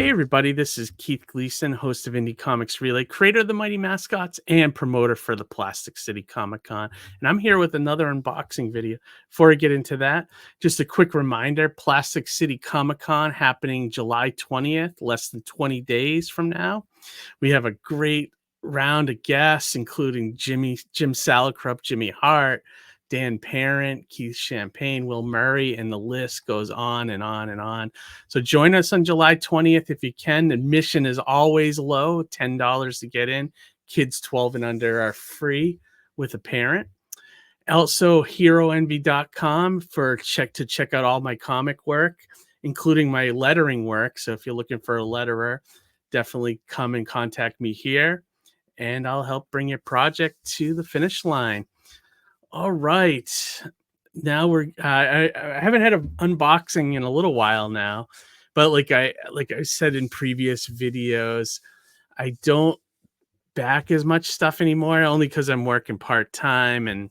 Hey everybody, this is Keith Gleason, host of Indie Comics Relay, creator of the Mighty Mascots, and promoter for the Plastic City Comic Con. And I'm here with another unboxing video. Before I get into that, just a quick reminder, Plastic City Comic Con happening July 20th, less than 20 days from now. We have a great round of guests, including Jim Salicrup, Jimmy Hart, Dan Parent, Keith Champagne, Will Murray, and the list goes on and on and on. So join us on July 20th if you can. Admission is always low, $10 to get in. Kids 12 and under are free with a parent. Also, heroenvy.com to check out all my comic work, including my lettering work. So if you're looking for a letterer, definitely come and contact me here, and I'll help bring your project to the finish line. All right. Now I haven't had an unboxing in a little while now, but like I said in previous videos, I don't back as much stuff anymore, only because I'm working part-time and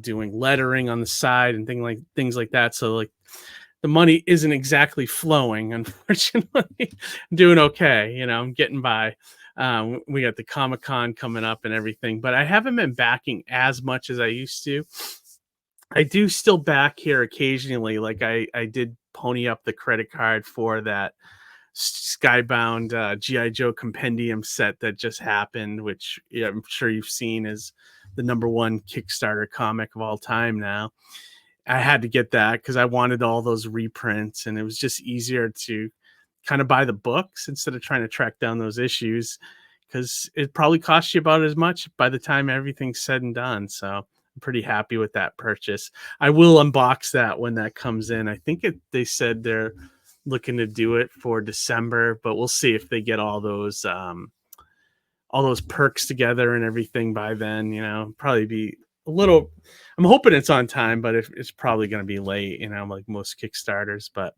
doing lettering on the side and things like that. So like the money isn't exactly flowing, unfortunately. I'm doing okay, I'm getting by. We got the Comic-Con coming up and everything, but I haven't been backing as much as I used to. I do still back here occasionally. Like I did pony up the credit card for that Skybound G.I. Joe compendium set that just happened, which I'm sure you've seen is the #1 Kickstarter comic of all time now. I had to get that because I wanted all those reprints, and it was just easier to kind of buy the books instead of trying to track down those issues, because it probably costs you about as much by the time everything's said and done. So I'm pretty happy with that purchase. I will unbox that when that comes in. I think they said they're looking to do it for December, but we'll see if they get all those perks together and everything by then. Probably be a little, I'm hoping it's on time, but it's probably going to be late, like most Kickstarters. But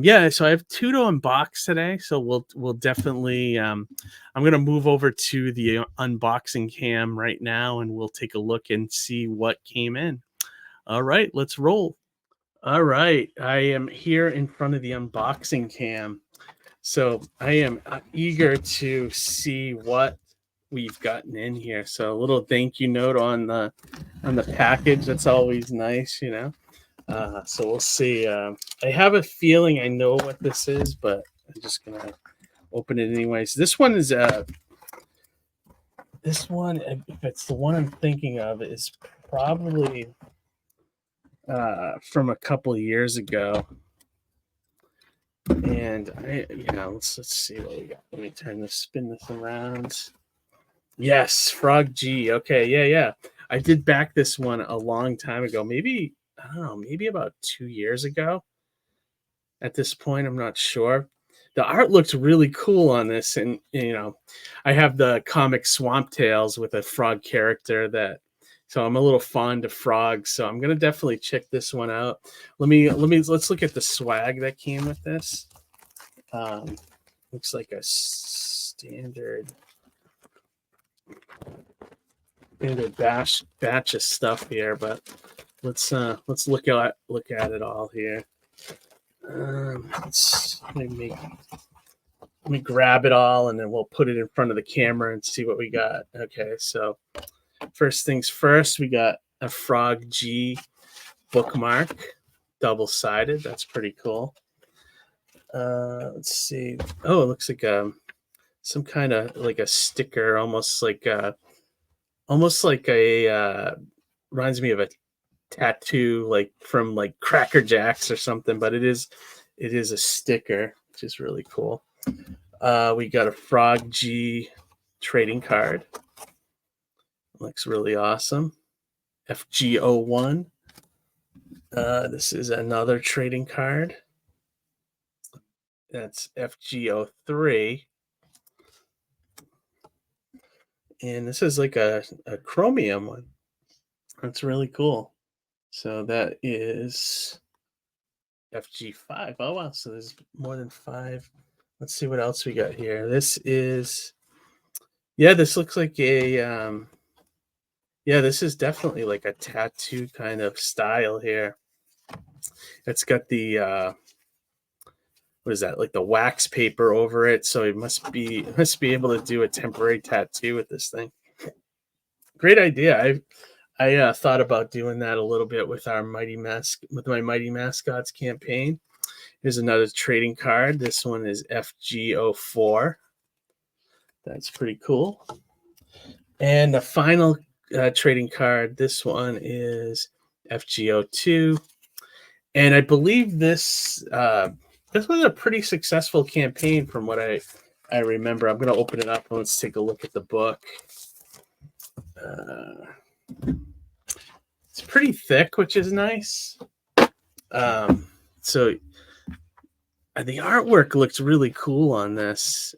yeah, so I have 2 to unbox today, so we'll definitely I'm going to move over to the unboxing cam right now, and we'll take a look and see what came in. All right, let's roll. All right, I am here in front of the unboxing cam, so I am eager to see what we've gotten in here. So a little thank you note on the package. That's always nice, so we'll see. I have a feeling I know what this is, but I'm just gonna open it anyways. This one, if it's the one I'm thinking of, is probably from a couple of years ago. And let's see what we got. Let me spin this around. Yes, Frog G. Okay, yeah. I did back this one a long time ago. Maybe, I don't know, maybe about 2 years ago. At this point, I'm not sure. The art looks really cool on this, and I have the comic Swamp Tales with a frog character so I'm a little fond of frogs. So I'm gonna definitely check this one out. Let's look at the swag that came with this. Looks like a standard batch of stuff here, but let's look at it all here. Let me grab it all, and then we'll put it in front of the camera and see what we got. Okay, so first things first, we got a Frog G bookmark, double-sided. That's pretty cool. Let's see. Oh, it looks like some kind of like a sticker, almost like a reminds me of a tattoo, like from like Cracker Jacks or something, but it is a sticker, which is really cool. We got a Frog G trading card. Looks really awesome. FG01. This is another trading card. That's FG03. And this is like a chromium one. That's really cool. So that is FG5. Oh, wow. So there's more than 5. Let's see what else we got here. This looks like this is definitely like a tattoo kind of style here. It's got the what is that, like the wax paper over it. So it must be able to do a temporary tattoo with this thing. Great idea. I thought about doing that a little bit with my Mighty Mascots campaign. Here's another trading card. This one is FGO4. That's pretty cool. And the final trading card, this one is FGO2. And I believe this was a pretty successful campaign from what I remember. I'm going to open it up and let's take a look at the book. It's pretty thick, which is nice. So the artwork looks really cool on this.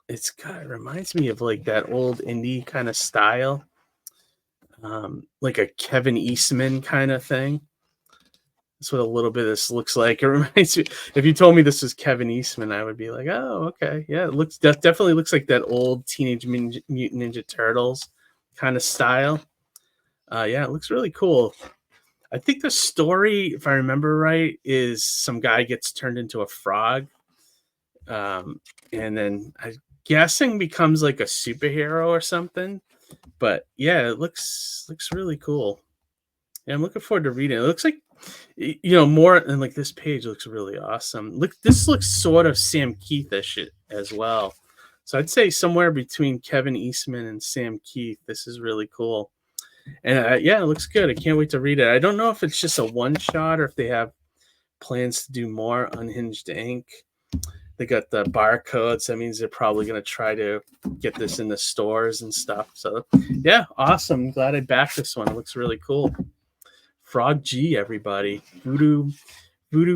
It reminds me of like that old indie kind of style, like a Kevin Eastman kind of thing. That's what a little bit of this looks like. It reminds me. If you told me this was Kevin Eastman, I would be like, "Oh, okay, yeah." It definitely looks like that old Teenage Mutant Ninja Turtles kind of style. Yeah, it looks really cool. I think the story, if I remember right, is some guy gets turned into a frog, and then I'm guessing becomes like a superhero or something. But yeah, it looks really cool. Yeah, I'm looking forward to reading it. It looks like, more and like this page looks really awesome. This looks sort of Sam Keith-ish as well. So I'd say somewhere between Kevin Eastman and Sam Keith. This is really cool. And yeah, it looks good. I can't wait to read it. I don't know if it's just a one shot or if they have plans to do more. Unhinged Ink. They got the barcodes. That means they're probably going to try to get this in the stores and stuff. So yeah, awesome. Glad I backed this one. It looks really cool. Frog G, everybody. Voodoo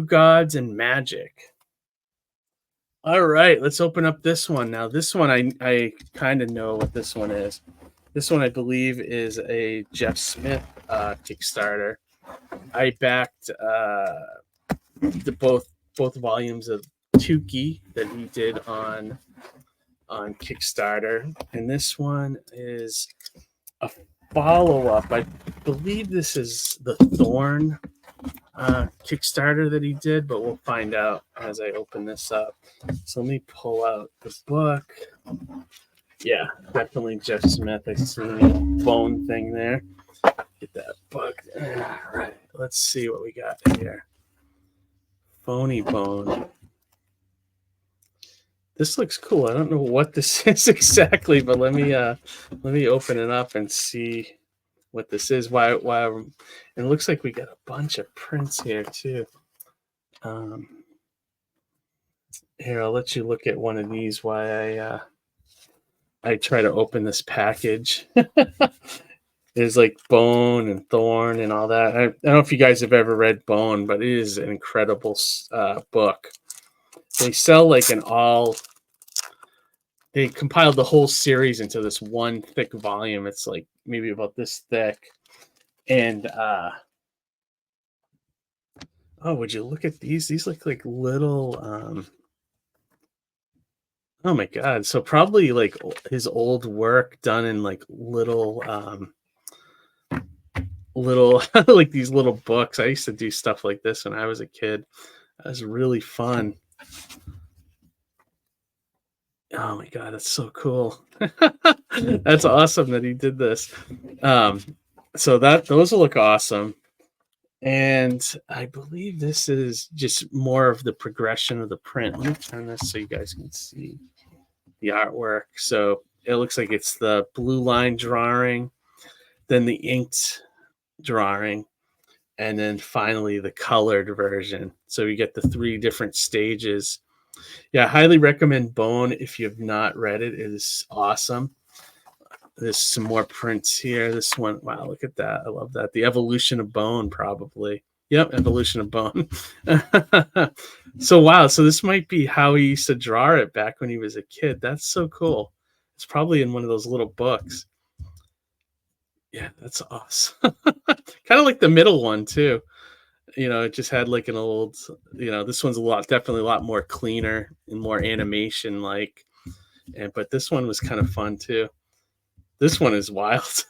gods and magic. All right, let's open up this one. Now, this one, I kind of know what this one is. This one, I believe, is a Jeff Smith Kickstarter. I backed both volumes of Tukey that he did on Kickstarter, and this one is a follow-up. I believe this is the Thorn Kickstarter that he did, but we'll find out as I open this up. So let me pull out the book. Yeah, definitely Jeff Smith. I see the bone thing there. Get that book. All right, let's see what we got here. Phony Bone. This looks cool. I don't know what this is exactly, but let me open it up and see what this is. Why and it looks like we got a bunch of prints here too. Here, I'll let you look at one of these while I try to open this package. There's like Bone and Thorn and all that. I don't know if you guys have ever read Bone, but it is an incredible book. They sell like they compiled the whole series into this one thick volume. It's like maybe about this thick. And would you look at these? These look like little oh my god. So probably like his old work done in like little like these little books. I used to do stuff like this when I was a kid. That was really fun. Oh my god, that's so cool. That's awesome that he did this. So those will look awesome. And I believe this is just more of the progression of the print. Let me turn this so you guys can see the artwork. So it looks like it's the blue line drawing, then the inked drawing, and then finally the colored version. So you get the 3 different stages. Yeah, I highly recommend Bone if you have not read it. It is awesome. There's some more prints here. This one, wow, look at that. I love that. The Evolution of Bone, probably. Yep, Evolution of Bone. So, wow. So this might be how he used to draw it back when he was a kid. That's so cool. It's probably in one of those little books. Yeah, that's awesome. Kind of like the middle one, too. It just had like an old, this one's definitely a lot more cleaner and more animation like. But this one was kind of fun, too. This one is wild.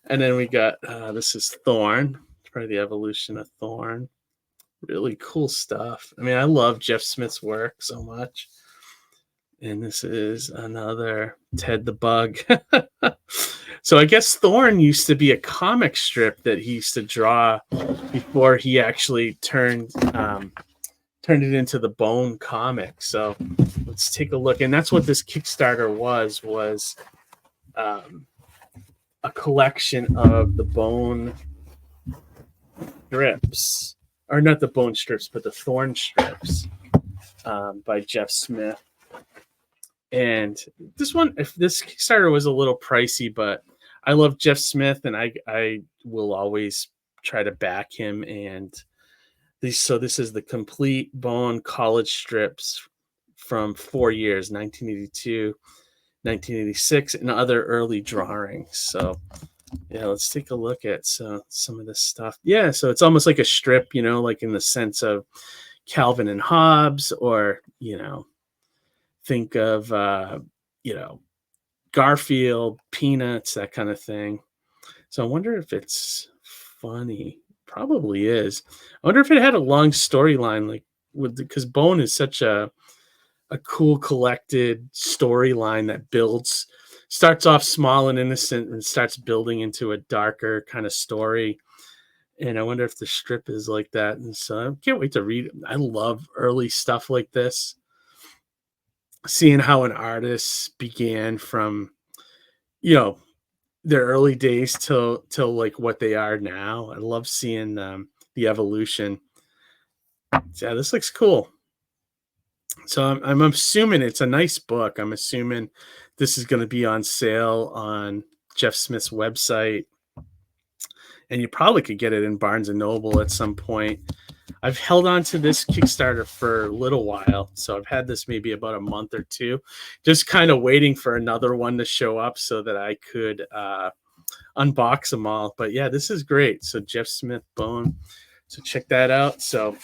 And then we got, this is Thorn. It's probably the Evolution of Thorn. Really cool stuff. I mean, I love Jeff Smith's work so much. And this is another Ted the Bug. So I guess Thorn used to be a comic strip that he used to draw before he actually turned it into the Bone comic. So let's take a look. And that's what this Kickstarter was a collection of the Bone strips, or not the Bone strips, but the Thorn strips by Jeff Smith. And this Kickstarter was a little pricey, but I love Jeff Smith, and I will always try to back him. And this is the complete Bone college strips from 4 years, 1982, 1986, and other early drawings. So yeah, let's take a look at some of this stuff. Yeah, so it's almost like a strip, like in the sense of Calvin and Hobbes, or think of Garfield, Peanuts, that kind of thing. So I wonder if it's funny. Probably is. I wonder if it had a long storyline, like because Bone is such a cool collected storyline that starts off small and innocent and starts building into a darker kind of story. And I wonder if the strip is like that. And so I can't wait to read it. I love early stuff like this. Seeing how an artist began from, their early days till like what they are now. I love seeing the evolution. Yeah, this looks cool. So I'm assuming it's a nice book. I'm assuming this is going to be on sale on Jeff Smith's website, and you probably could get it in Barnes and Noble at some point. I've held on to this Kickstarter for a little while, so I've had this maybe about a month or two, just kind of waiting for another one to show up so that I could unbox them all. But yeah, this is great. So Jeff Smith Bone. So check that out. So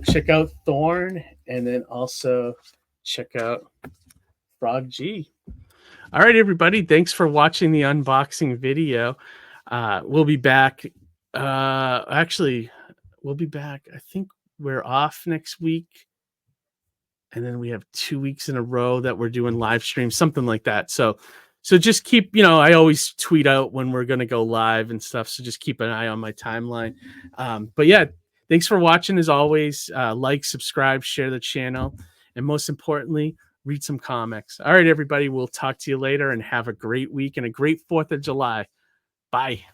check out Thorn, and then also check out Frog G. All right, everybody. Thanks for watching the unboxing video. We'll be back. Actually, we'll be back. I think we're off next week. And then we have 2 weeks in a row that we're doing live streams, something like that. So just keep, I always tweet out when we're going to go live and stuff. So just keep an eye on my timeline. But yeah, thanks for watching as always. Like, subscribe, share the channel. And most importantly, read some comics. All right, everybody. We'll talk to you later, and have a great week and a great 4th of July. Bye.